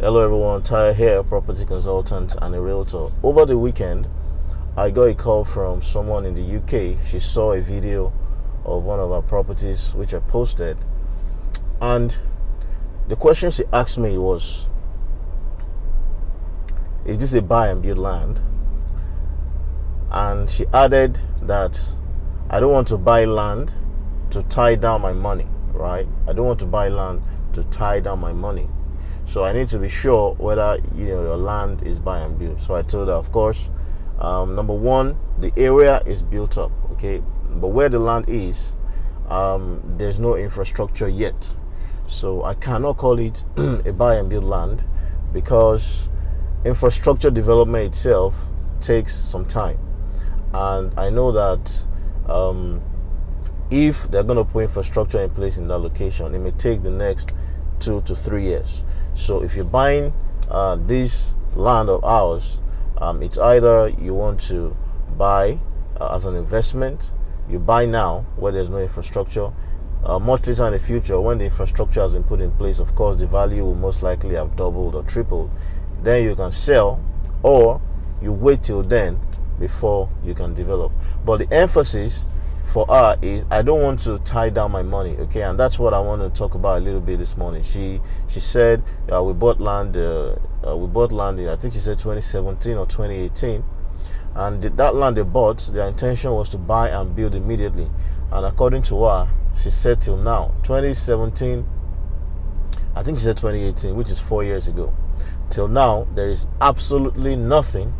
Hello everyone, Tyre here, property consultant and a realtor. Over the weekend, I got a call from someone in the UK. She saw a video of one of our properties which I posted, and the question she asked me was, is this a buy and build land? And she added that I don't want to buy land to tie down my money, right? I don't want to buy land to tie down my money. So I need to be sure whether your land is buy and build. So I told her, of course, number one, the area is built up, okay, but where the land is, there's no infrastructure yet. So I cannot call it a buy and build land because infrastructure development itself takes some time, and I know that if they're going to put infrastructure in place in that location, it may take the next 2 to 3 years. So if you're buying this land of ours, it's either you want to buy as an investment, you buy now where there's no infrastructure. Much later in the future, when the infrastructure has been put in place, of course the value will most likely have doubled or tripled. Then you can sell, or you wait till then before you can develop. But the emphasis for her is, I don't want to tie down my money, okay? And that's what I want to talk about a little bit this morning. She said we bought land in, I think she said 2017 or 2018, and that land they bought, their intention was to buy and build immediately. And according to her, she said till now, 2017, I think she said 2018, which is 4 years ago, till now there is absolutely nothing,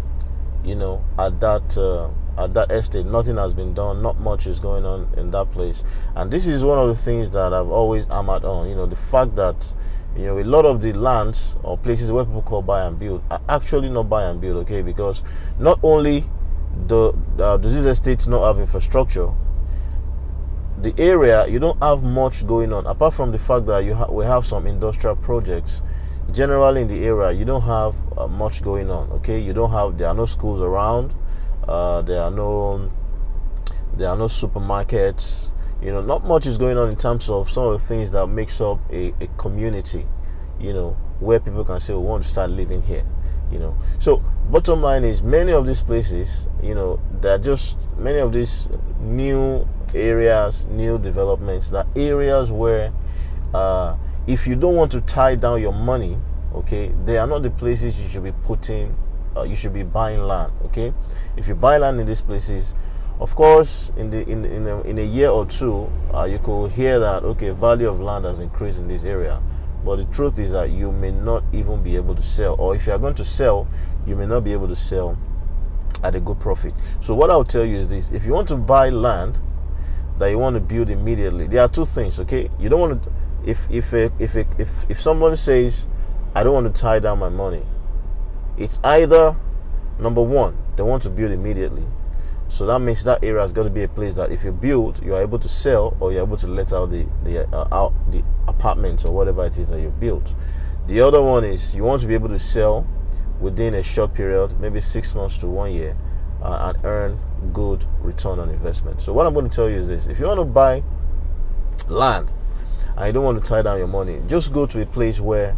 at that estate. Nothing has been done. Not much is going on in that place. And this is one of the things that I've always hammered on. The fact that a lot of the lands or places where people call buy and build are actually not buy and build, okay? Because not only does these estates not have infrastructure, the area, you don't have much going on apart from the fact that we have some industrial projects. Generally in the area, you don't have much going on, okay? There are no schools around. There are no supermarkets. Not much is going on in terms of some of the things that makes up a community, where people can say, we want to start living here. So bottom line is, many of these places, they're just many of these new areas, new developments, that areas where if you don't want to tie down your money, okay, they are not the places you should be putting. You should be buying land, okay? If you buy land in these places, of course, in a year or two, you could hear that, okay, value of land has increased in this area. But the truth is that you may not even be able to sell, or if you are going to sell, you may not be able to sell at a good profit. So what I'll tell you is this: if you want to buy land that you want to build immediately, there are two things, okay? You don't want to. If someone says, I don't want to tie down my money, it's either, number one, they want to build immediately. So that means that area has got to be a place that if you build, you are able to sell, or you're able to let out the apartments or whatever it is that you built. The other one is you want to be able to sell within a short period, maybe 6 months to 1 year, and earn good return on investment. So what I'm going to tell you is this: if you want to buy land and you don't want to tie down your money, just go to a place where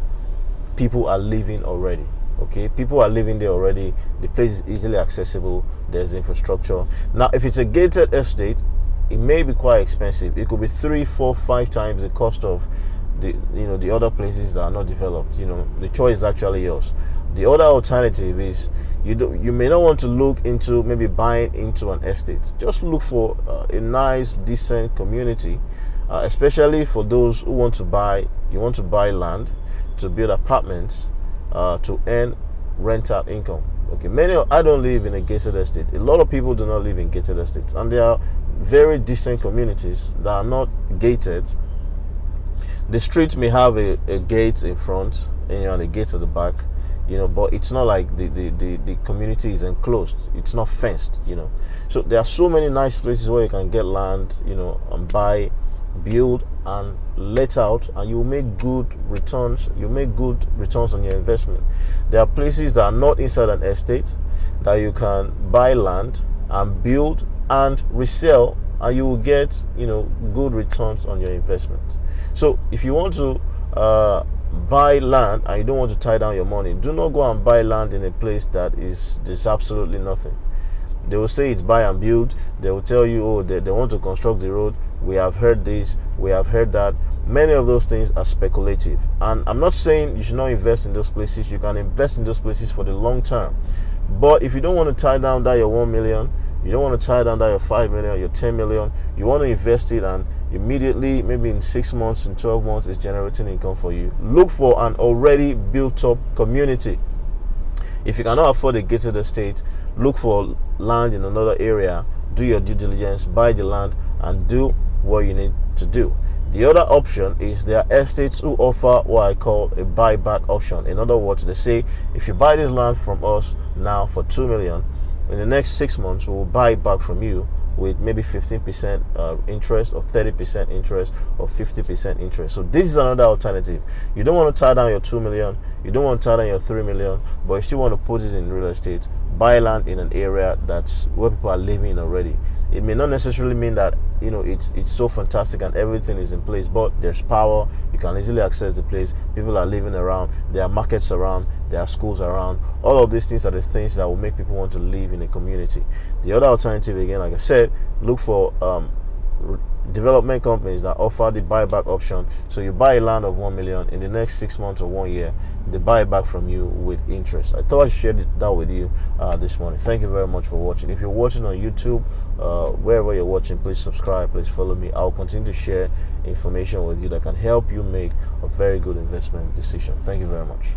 people are living already. Okay, people are living there already. The place is easily accessible. There's infrastructure. Now, if it's a gated estate, it may be quite expensive. It could be 3, 4, 5 times the cost of the other places that are not developed. The choice is actually yours. The other alternative is you may not want to look into maybe buying into an estate. Just look for a nice, decent community, especially for those who want to buy. You want to buy land to build apartments. To earn rental income. Okay, I don't live in a gated estate. A lot of people do not live in gated estates, and there are very decent communities that are not gated. The street may have a gate in front and a gate at the back, but it's not like the community is enclosed. It's not fenced, So there are so many nice places where you can get land, and buy, build, and let out, and you make good returns. You make good returns on your investment. There are places that are not inside an estate that you can buy land and build and resell, and you will get good returns on your investment. So if you want to buy land and you don't want to tie down your money, do not go and buy land in a place that is there's absolutely nothing. They will say it's buy and build. They will tell you, oh, they want to construct the road. We have heard this, we have heard that. Many of those things are speculative. And I'm not saying you should not invest in those places. You can invest in those places for the long term. But if you don't want to tie down that your 1 million, you don't want to tie down that your 5 million, your 10 million, you want to invest it and immediately, maybe in 6 months, in 12 months, it's generating income for you. Look for an already built up community. If you cannot afford a gated estate, look for land in another area, do your due diligence, buy the land, and do what you need to do. The other option is there are estates who offer what I call a buyback option. In other words, they say if you buy this land from us now for 2 million, in the next 6 months we will buy it back from you with maybe 15% interest, or 30% interest, or 50% interest. So this is another alternative. You don't want to tie down your 2 million, you don't want to tie down your 3 million, but you still want to put it in real estate. Buy land in an area that's where people are living already. It may not necessarily mean that it's so fantastic and everything is in place, but there's power. You can easily access the place. People are living around. There are markets around. There are schools around. All of these things are the things that will make people want to live in a community. The other alternative, again, like I said, look for development companies that offer the buyback option. So you buy a land of 1 million, in the next 6 months or 1 year, they buy it back from you with interest. I thought I shared that with you this morning. Thank you very much for watching. If you're watching on YouTube, wherever you're watching, please subscribe, please follow me. I'll continue to share information with you that can help you make a very good investment decision. Thank you very much.